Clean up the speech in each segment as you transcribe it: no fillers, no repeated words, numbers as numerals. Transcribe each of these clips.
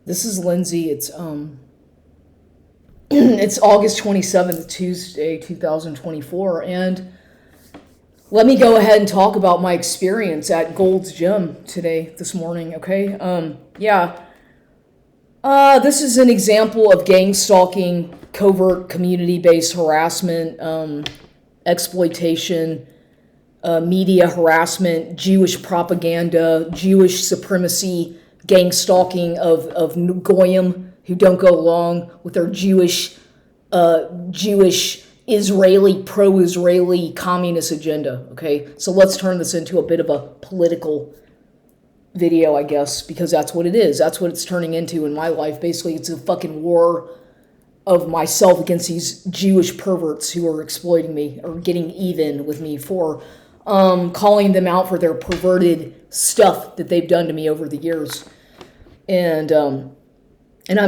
This is Lindsay. It's it's August 27th, Tuesday, 2024, and let me go ahead and talk about my experience at Gold's Gym this morning, okay? This is an example of gang stalking, covert community-based harassment, exploitation, media harassment, Jewish propaganda, Jewish supremacy, gang stalking of Goyim who don't go along with their Jewish Israeli, pro-Israeli communist agenda. Okay, so let's turn this into a bit of a political video, I guess, because that's what it is. That's what it's turning into in my life. Basically, it's a fucking war of myself against these Jewish perverts who are exploiting me or getting even with me for calling them out for their perverted stuff that they've done to me over the years. And I'm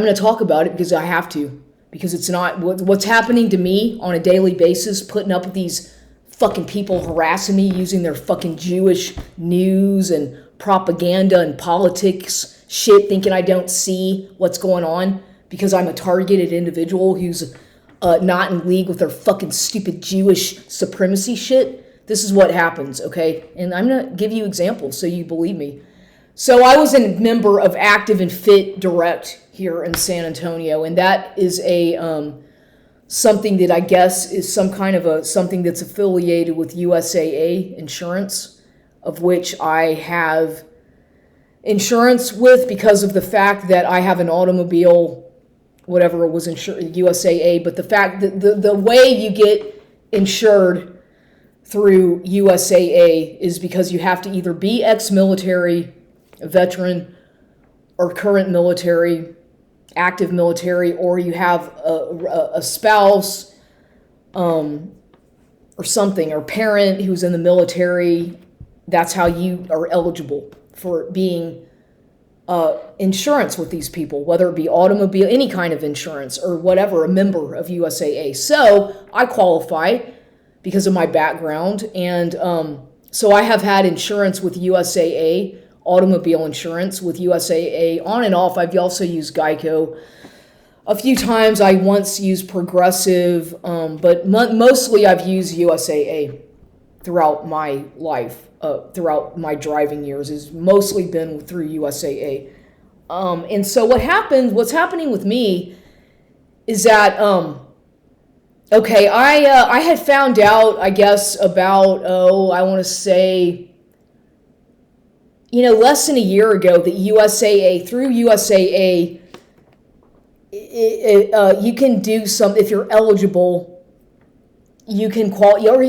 going to talk about it because I have to. Because it's not what's happening to me on a daily basis, putting up with these fucking people harassing me using their fucking Jewish news and propaganda and politics shit, thinking I don't see what's going on because I'm a targeted individual who's not in league with their fucking stupid Jewish supremacy shit. This is what happens, okay? And I'm going to give you examples so you believe me. So I was a member of Active and Fit Direct here in San Antonio, and that is a something that I guess is some kind of something that's affiliated with USAA insurance, of which I have insurance with because of the fact that I have an automobile, whatever it was, USAA, but the fact that the way you get insured through USAA is because you have to either be ex-military, a veteran, or current military, active military, or you have a spouse or something, or parent who's in the military. That's how you are eligible for being insurance with these people, whether it be automobile, any kind of insurance, or whatever, a member of USAA. So I qualify because of my background, and so I have had insurance with USAA, automobile insurance with USAA on and off. I've also used Geico a few times. I once used Progressive, but mostly I've used USAA throughout my life, throughout my driving years. Has mostly been through USAA. And so what's happening with me is that, okay, I had found out, I guess, about, I want to say, less than a year ago, that USAA, through USAA, you can do some, if you're eligible, you can qualify, or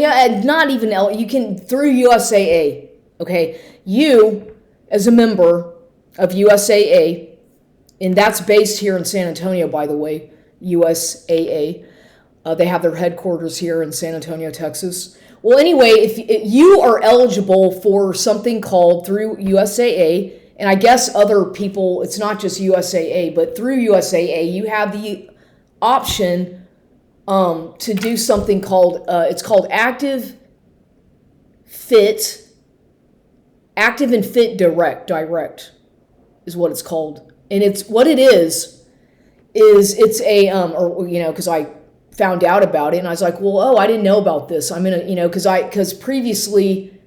not even eligible, you can, through USAA, okay, you, as a member of USAA, and that's based here in San Antonio, by the way, USAA, they have their headquarters here in San Antonio, Texas. Well, anyway, if you are eligible for something called through USAA, and I guess other people, it's not just USAA, but through USAA, you have the option to do something called, it's called Active and Fit Direct is what it's called. And it's, what it is it's a, because I found out about it, and I was like, well, I didn't know about this. I'm gonna, because previously,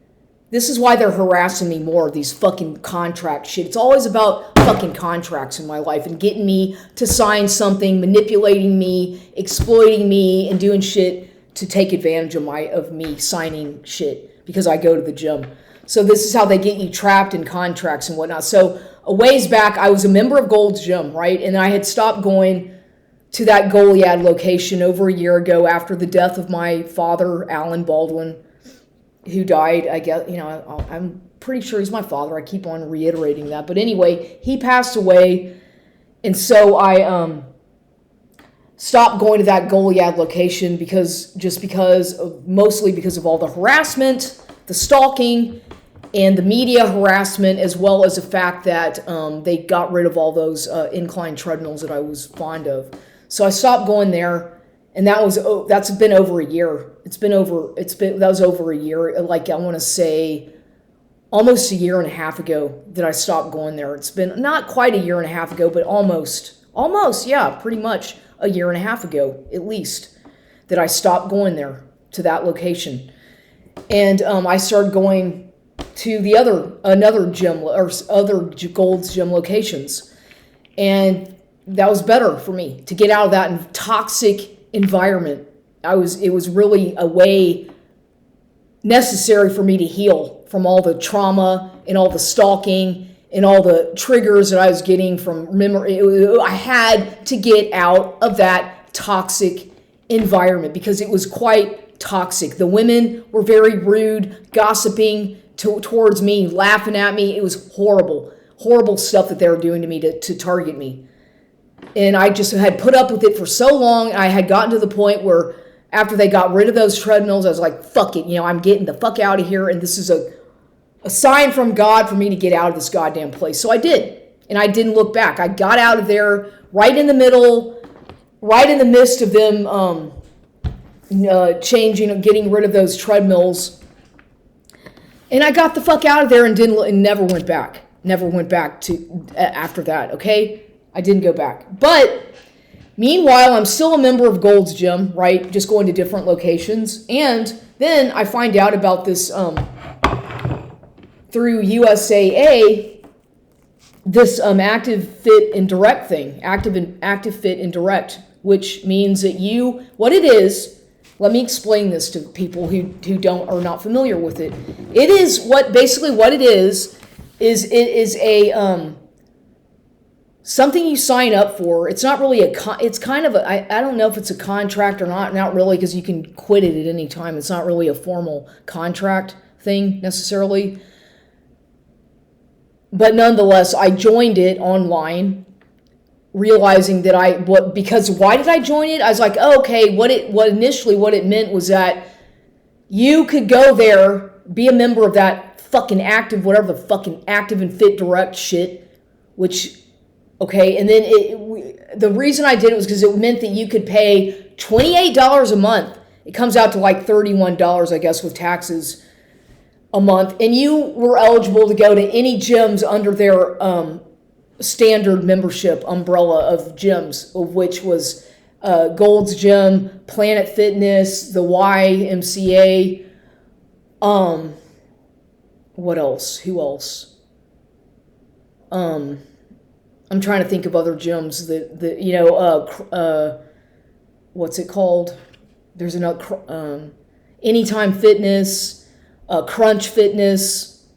this is why they're harassing me more, these fucking contract shit. It's always about fucking contracts in my life and getting me to sign something, manipulating me, exploiting me, and doing shit to take advantage of me signing shit because I go to the gym. So this is how they get you trapped in contracts and whatnot. So a ways back, I was a member of Gold's Gym, right? And I had stopped going to that Goliad location over a year ago after the death of my father, Alan Baldwin, who died. I guess, I'm pretty sure he's my father. I keep on reiterating that. But anyway, he passed away. And so I stopped going to that Goliad location mostly because of all the harassment, the stalking, and the media harassment, as well as the fact that they got rid of all those incline treadmills that I was fond of. So I stopped going there, and that's been over a year. That was over a year. Like, I want to say almost a year and a half ago that I stopped going there. It's been not quite a year and a half ago, but almost, yeah, pretty much a year and a half ago, at least, that I stopped going there to that location. And I started going to another gym or other Gold's Gym locations. And that was better for me to get out of that toxic environment. It was really a way necessary for me to heal from all the trauma and all the stalking and all the triggers that I was getting from memory. I had to get out of that toxic environment because it was quite toxic. The women were very rude, gossiping towards me, laughing at me. It was horrible stuff that they were doing to me to target me. And I just had put up with it for so long. I had gotten to the point where after they got rid of those treadmills, I was like, fuck it, I'm getting the fuck out of here. And this is a sign from God for me to get out of this goddamn place. So I did. And I didn't look back. I got out of there right in the middle, right in the midst of them changing, getting rid of those treadmills. And I got the fuck out of there and never went back. Never went back to after that, okay? I didn't go back. But meanwhile, I'm still a member of Gold's Gym, right? Just going to different locations. And then I find out about this through USAA, this Active Fit and Direct thing. Active Fit and Direct, which means that what it is, let me explain this to people who are not familiar with it. It is what it is it is a something you sign up for. It's not really it's kind of I don't know if it's a contract or not really, because you can quit it at any time. It's not really a formal contract thing necessarily. But nonetheless, I joined it online, realizing that why did I join it? I was like, oh, okay, what it meant was that you could go there, be a member of that fucking active, whatever the fucking Active and Fit Direct shit, which, okay, and then the reason I did it was because it meant that you could pay $28 a month. It comes out to like $31, I guess, with taxes a month, and you were eligible to go to any gyms under their standard membership umbrella of gyms, of which was Gold's Gym, Planet Fitness, the YMCA. What else? Who else? I'm trying to think of other gyms that what's it called? There's another Anytime Fitness. Crunch Fitness,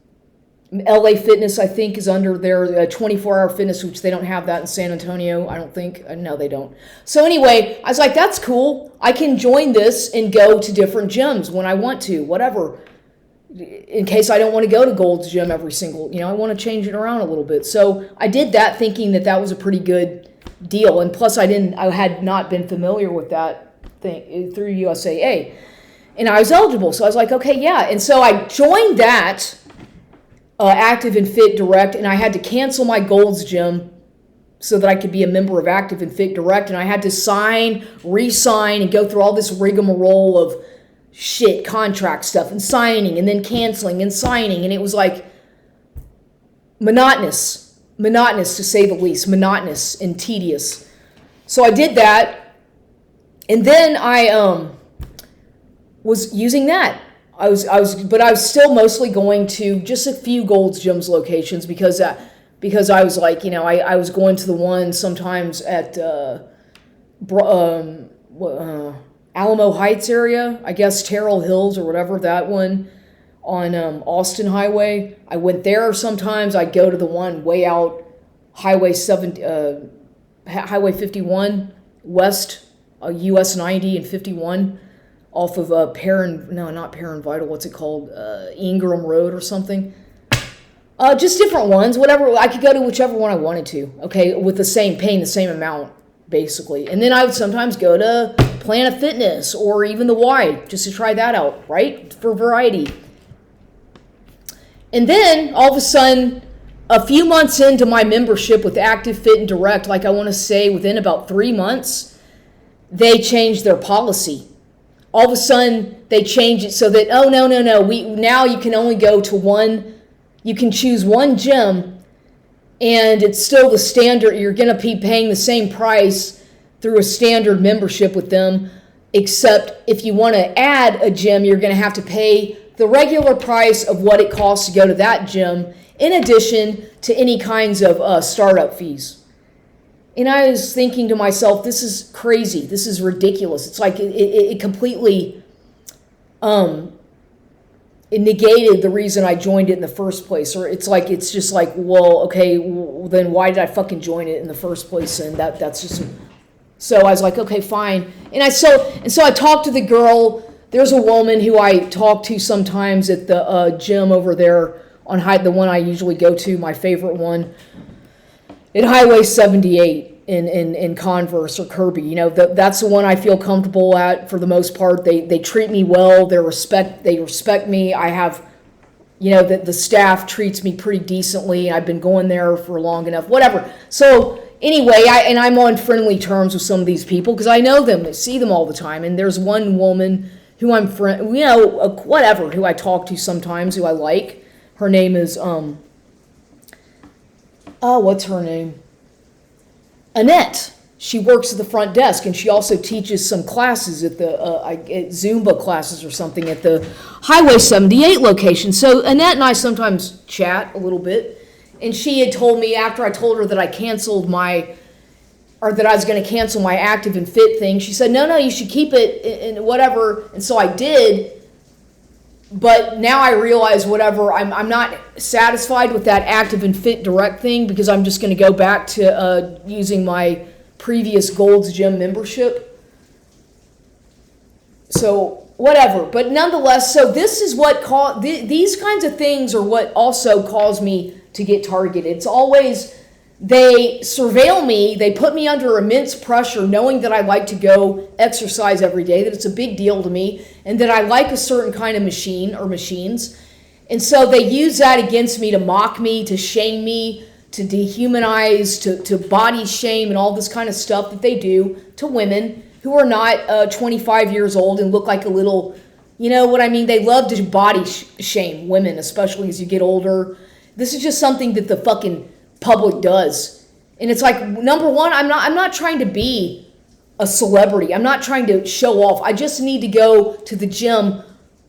LA Fitness, I think, is under their 24-hour fitness, which they don't have that in San Antonio, I don't think. No, they don't. So anyway, I was like, that's cool. I can join this and go to different gyms when I want to, whatever. In case I don't want to go to Gold's Gym every single, I want to change it around a little bit. So I did that thinking that was a pretty good deal. And plus I had not been familiar with that thing through USAA. And I was eligible, so I was like, okay, yeah. And so I joined that Active and Fit Direct, and I had to cancel my Gold's Gym so that I could be a member of Active and Fit Direct, and I had to sign, re-sign, and go through all this rigmarole of shit, contract stuff, and signing, and then canceling, and signing, and it was like monotonous to say the least, monotonous and tedious. So I did that, and then I was using that. I was still mostly going to just a few Gold's Gyms locations because I was like, I was going to the one sometimes at Alamo Heights area, I guess Terrell Hills or whatever, that one on Austin Highway. I went there sometimes. I'd go to the one way out Highway 51 west, US 90 and 51. Off of not Perrin Vital, what's it called? Ingram Road or something. Just different ones, whatever. I could go to whichever one I wanted to, okay, with paying the same amount, basically. And then I would sometimes go to Planet Fitness or even the Y, just to try that out, right, for variety. And then, all of a sudden, a few months into my membership with Active Fit and Direct, like I want to say within about 3 months, they changed their policy. All of a sudden, they change it so that, oh, no, now you can only go to one you can choose one gym and it's still the standard. You're going to be paying the same price through a standard membership with them, except if you want to add a gym, you're going to have to pay the regular price of what it costs to go to that gym, in addition to any kinds of startup fees. And I was thinking to myself, this is crazy. This is ridiculous. It's like it completely it negated the reason I joined it in the first place. Or it's just like, well, okay, well, then why did I fucking join it in the first place? And that's just... So I was like, okay, fine. And so I talked to the girl. There's a woman who I talk to sometimes at the gym over there on the one I usually go to, my favorite one, at Highway 78 in Converse or Kirby. You know, that's the one I feel comfortable at for the most part. They treat me well. They respect me. I have, you know, the staff treats me pretty decently. I've been going there for long enough. Whatever. So anyway, I'm on friendly terms with some of these people because I know them. I see them all the time. And there's one woman who I'm who I talk to sometimes, who I like. Her name is what's her name? Annette. She works at the front desk, and she also teaches some classes at at Zumba classes or something at the Highway 78 location. So Annette and I sometimes chat a little bit, and she had told me after I told her that I was going to cancel my active and fit thing, she said, no, you should keep it and whatever. And so I did. But now I realize I'm not satisfied with that active and fit direct thing because I'm just going to go back to using my previous Gold's Gym membership. So whatever. But nonetheless, so this is what these kinds of things are what also cause me to get targeted. It's always they surveil me, they put me under immense pressure knowing that I like to go exercise every day, that it's a big deal to me, and that I like a certain kind of machine or machines. And so they use that against me to mock me, to shame me, to dehumanize, to body shame and all this kind of stuff that they do to women who are not 25 years old and look like a little, you know what I mean? They love to body shame women, especially as you get older. This is just something that the fucking public does. And it's like, number one, I'm not trying to be a celebrity. I'm not trying to show off. I just need to go to the gym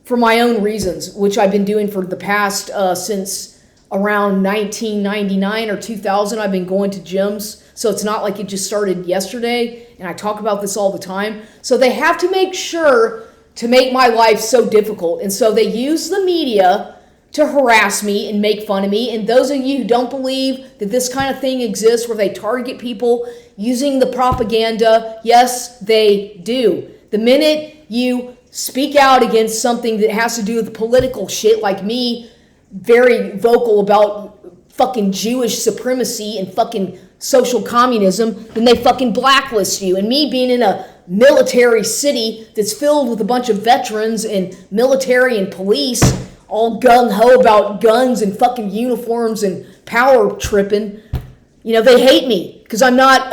for my own reasons, which I've been doing for the past since around 1999 or 2000. I've been going to gyms. So it's not like it just started yesterday, and I talk about this all the time. So they have to make sure to make my life so difficult. And so they use the media to harass me and make fun of me. And those of you who don't believe that this kind of thing exists where they target people using the propaganda, yes, they do. The minute you speak out against something that has to do with political shit, like me, very vocal about fucking Jewish supremacy and fucking social communism, then they fucking blacklist you. And me being in a military city that's filled with a bunch of veterans and military and police, all gung-ho about guns and fucking uniforms and power tripping, you know, they hate me because I'm not,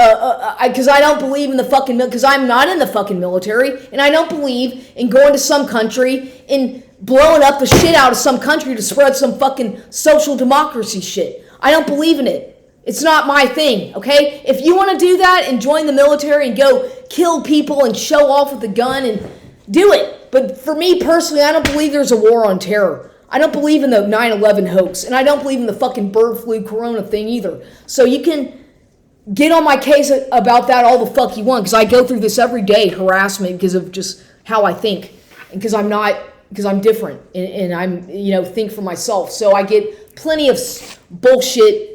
because I don't believe in the fucking, because I'm not in the fucking military, and I don't believe in going to some country and blowing up the shit out of some country to spread some fucking social democracy shit. I don't believe in it. It's not my thing, okay? If you want to do that and join the military and go kill people and show off with a gun, and do it. But for me personally, I don't believe there's a war on terror. I don't believe in the 9/11 hoax, and I don't believe in the fucking bird flu corona thing either. So you can get on my case about that all the fuck you want, because I go through this every day, harassment, because of just how I think, and because I'm different, and I'm, you know, think for myself. So I get plenty of bullshit,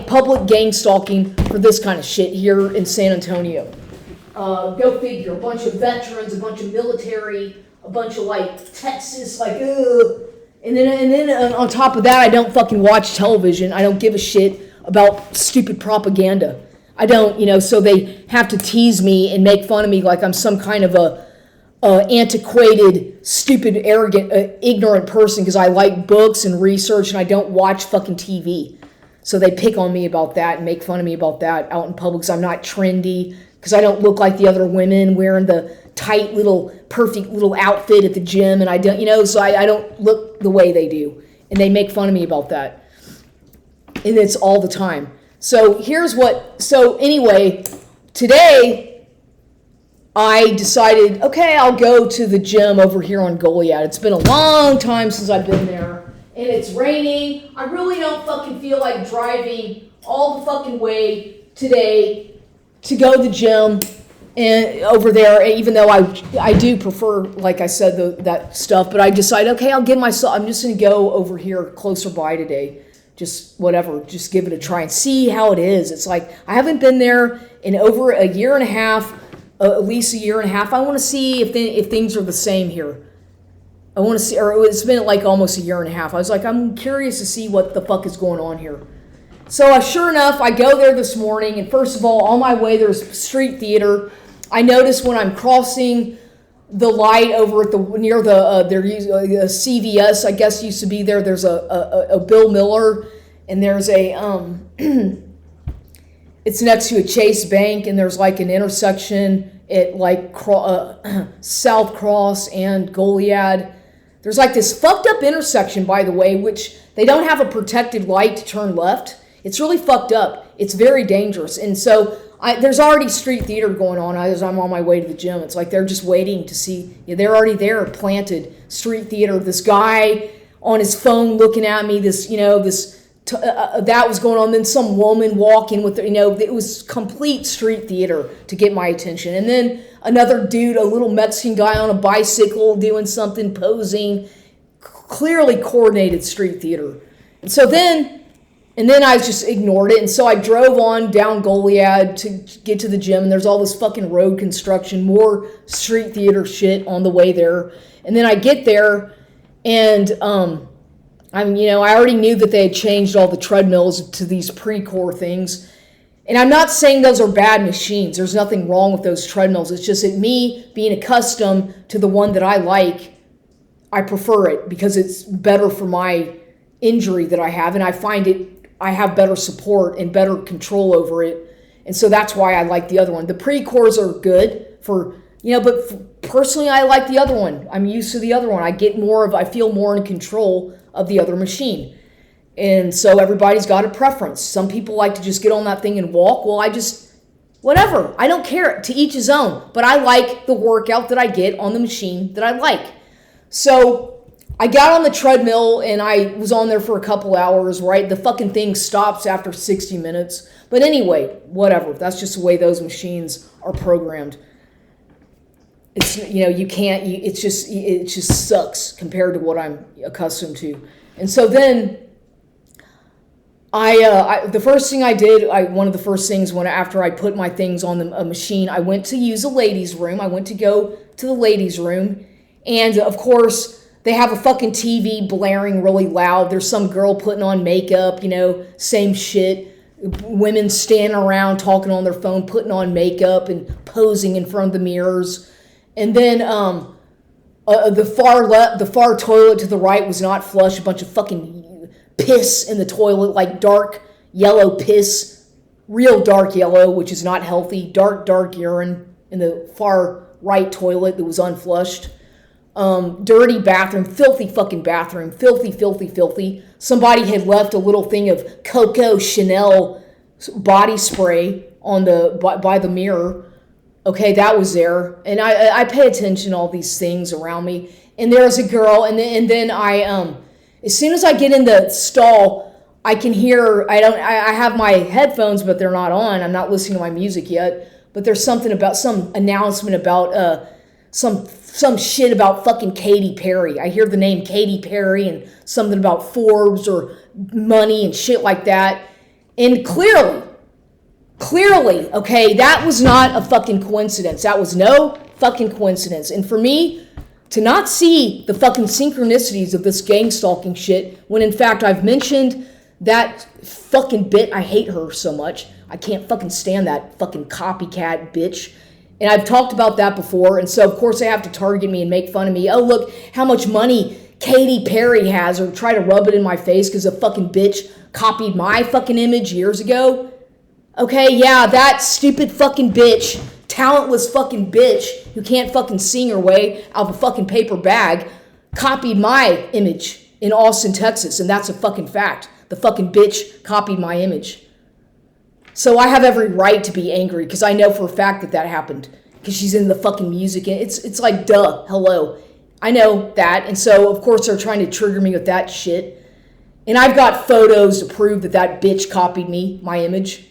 public gang stalking for this kind of shit here in San Antonio. Go figure, a bunch of veterans, a bunch of military, a bunch of like Texas, like, ugh. And then on top of that, I don't fucking watch television. I don't give a shit about stupid propaganda. I don't, you know, so they have to tease me and make fun of me like I'm some kind of a antiquated, stupid, arrogant, ignorant person because I like books and research and I don't watch fucking TV. So they pick on me about that and make fun of me about that out in public because I'm not trendy, because I don't look like the other women wearing the tight little, perfect little outfit at the gym, and I don't, you know, so I don't look the way they do. And they make fun of me about that. And it's all the time. So anyway, today I decided, okay, I'll go to the gym over here on Goliad. It's been a long time since I've been there. And it's raining. I really don't fucking feel like driving all the fucking way today to go to the gym and over there, even though I do prefer, like I said, that stuff. But I decided, okay, I'm just going to go over here closer by today. Just whatever, just give it a try and see how it is. It's like, I haven't been there in over a year and a half, at least a year and a half. I want to see if things are the same here. I want to see, or it's been like almost a year and a half. I was like, I'm curious to see what the fuck is going on here. So sure enough, I go there this morning, and first of all, on my way, there's street theater. I notice when I'm crossing the light over at near the CVS, I guess used to be there. There's a Bill Miller, and there's it's next to a Chase Bank, and there's like an intersection at like South Cross and Goliad. There's like this fucked up intersection, by the way, which they don't have a protected light to turn left. It's really fucked up. It's very dangerous. And so there's already street theater going on as I'm on my way to the gym. It's like they're just waiting to see. They're already there, planted street theater. This guy on his phone looking at me, that was going on. Then some woman walking with, it was complete street theater to get my attention. And then another dude, a little Mexican guy on a bicycle doing something, posing, clearly coordinated street theater. And then I just ignored it. And so I drove on down Goliad to get to the gym. And there's all this fucking road construction, more street theater shit on the way there. And then I get there, and I already knew that they had changed all the treadmills to these Precor things. And I'm not saying those are bad machines. There's nothing wrong with those treadmills. It's just that me being accustomed to the one that I like, I prefer it because it's better for my injury that I have. And I find I have better support and better control over it. And so that's why I like the other one. The Precors are good but personally I like the other one. I'm used to the other one. I feel more in control of the other machine. And so everybody's got a preference. Some people like to just get on that thing and walk. Well, whatever. I don't care. To each his own. But I like the workout that I get on the machine that I like. So I got on the treadmill and I was on there for a couple hours, right? The fucking thing stops after 60 minutes. But anyway, whatever. That's just the way those machines are programmed. It's, you can't, it just sucks compared to what I'm accustomed to. And so then the first thing I did, one of the first things after I put my things on a machine, I went to use a ladies' room. I went to go to the ladies' room. And of course, they have a fucking TV blaring really loud. There's some girl putting on makeup, same shit. Women standing around talking on their phone, putting on makeup and posing in front of the mirrors. And then the far toilet to the right was not flushed. A bunch of fucking piss in the toilet, like dark yellow piss, real dark yellow, which is not healthy. Dark urine in the far right toilet that was unflushed. Dirty bathroom, filthy fucking bathroom, filthy. Somebody had left a little thing of Coco Chanel body spray by the mirror. Okay, that was there, and I pay attention to all these things around me. And there's a girl, and then I as soon as I get in the stall, I can hear. I have my headphones, but they're not on. I'm not listening to my music yet. But there's something about some announcement about some shit about fucking Katy Perry. I hear the name Katy Perry and something about Forbes or money and shit like that. And clearly, okay, that was not a fucking coincidence. That was no fucking coincidence. And for me to not see the fucking synchronicities of this gang stalking shit, when in fact I've mentioned that fucking bit, I hate her so much. I can't fucking stand that fucking copycat bitch. And I've talked about that before, and so of course they have to target me and make fun of me. Oh, look how much money Katy Perry has, or try to rub it in my face because a fucking bitch copied my fucking image years ago. Okay, yeah, that stupid fucking bitch, talentless fucking bitch who can't fucking sing her way out of a fucking paper bag, copied my image in Austin, Texas, and that's a fucking fact. The fucking bitch copied my image. So I have every right to be angry because I know for a fact that that happened because she's in the fucking music. And it's like, duh, hello. I know that. And so, of course, they're trying to trigger me with that shit. And I've got photos to prove that that bitch copied me, my image.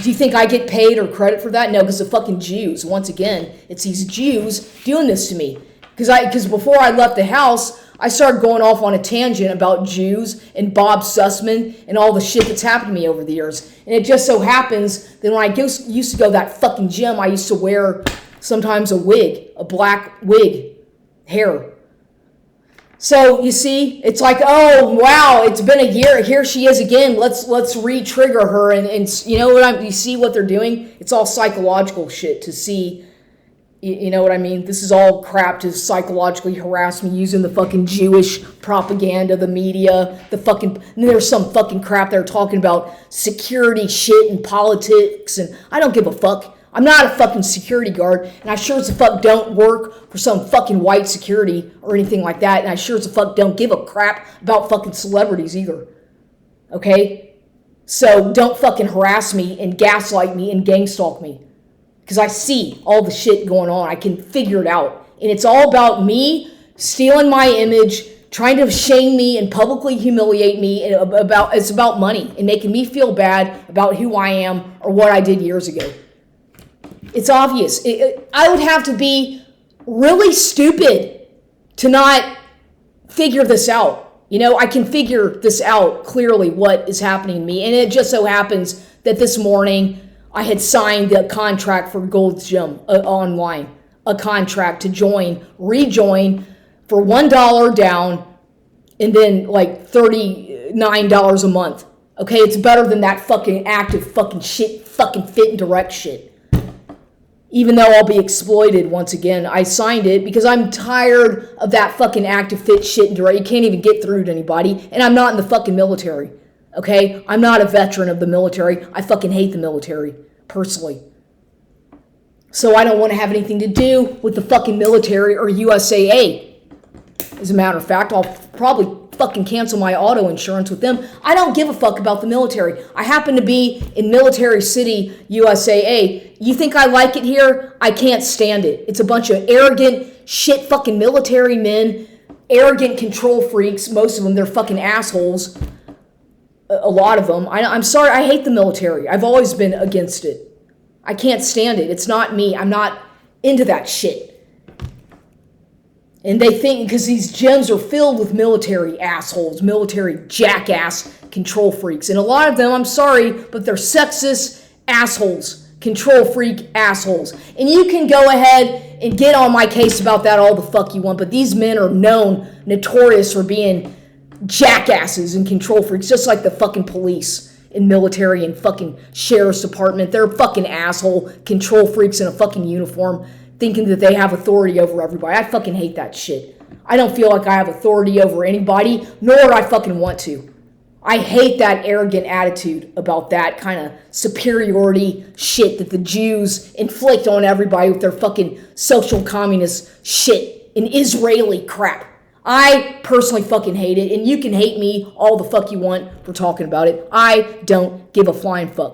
Do you think I get paid or credit for that? No, because the fucking Jews. Once again, it's these Jews doing this to me. Because before I left the house, I started going off on a tangent about Jews and Bob Sussman and all the shit that's happened to me over the years. And it just so happens that when I used to go to that fucking gym, I used to wear sometimes a wig, a black wig, hair. So you see, it's like, oh wow, it's been a year. Here she is again. Let's re-trigger her, and you know what you see what they're doing? It's all psychological shit to see. You know what I mean? This is all crap to psychologically harass me using the fucking Jewish propaganda, the media, and there's some fucking crap they're talking about security shit and politics, and I don't give a fuck. I'm not a fucking security guard, and I sure as the fuck don't work for some fucking white security or anything like that, and I sure as the fuck don't give a crap about fucking celebrities either. Okay? So don't fucking harass me and gaslight me and gang stalk me. Because I see all the shit going on. I can figure it out. And it's all about me stealing my image, trying to shame me and publicly humiliate me. And it's about money and making me feel bad about who I am or what I did years ago. It's obvious. I would have to be really stupid to not figure this out. You know, I can figure this out clearly what is happening to me. And it just so happens that this morning I had signed the contract for Gold's Gym online. A contract to rejoin for $1 down and then like $39 a month. Okay, it's better than that fucking active fucking shit, fucking fit and direct shit. Even though I'll be exploited once again, I signed it because I'm tired of that fucking active fit shit and direct. You can't even get through to anybody, and I'm not in the fucking military. Okay? I'm not a veteran of the military. I fucking hate the military, personally. So I don't want to have anything to do with the fucking military or USAA. As a matter of fact, I'll probably fucking cancel my auto insurance with them. I don't give a fuck about the military. I happen to be in Military City, USAA. You think I like it here? I can't stand it. It's a bunch of arrogant, shit fucking military men, arrogant control freaks. Most of them, they're fucking assholes. A lot of them. I'm sorry, I hate the military. I've always been against it. I can't stand it. It's not me. I'm not into that shit. And they think, because these gyms are filled with military assholes, military jackass control freaks. And a lot of them, I'm sorry, but they're sexist assholes, control freak assholes. And you can go ahead and get on my case about that all the fuck you want, but these men are notorious for being jackasses and control freaks, just like the fucking police and military and fucking sheriff's department. They're fucking asshole control freaks in a fucking uniform, thinking that they have authority over everybody. I fucking hate that shit. I don't feel like I have authority over anybody, nor do I fucking want to. I hate that arrogant attitude about that kind of superiority shit that the Jews inflict on everybody with their fucking social communist shit and Israeli crap. I personally fucking hate it, and you can hate me all the fuck you want for talking about it. I don't give a flying fuck.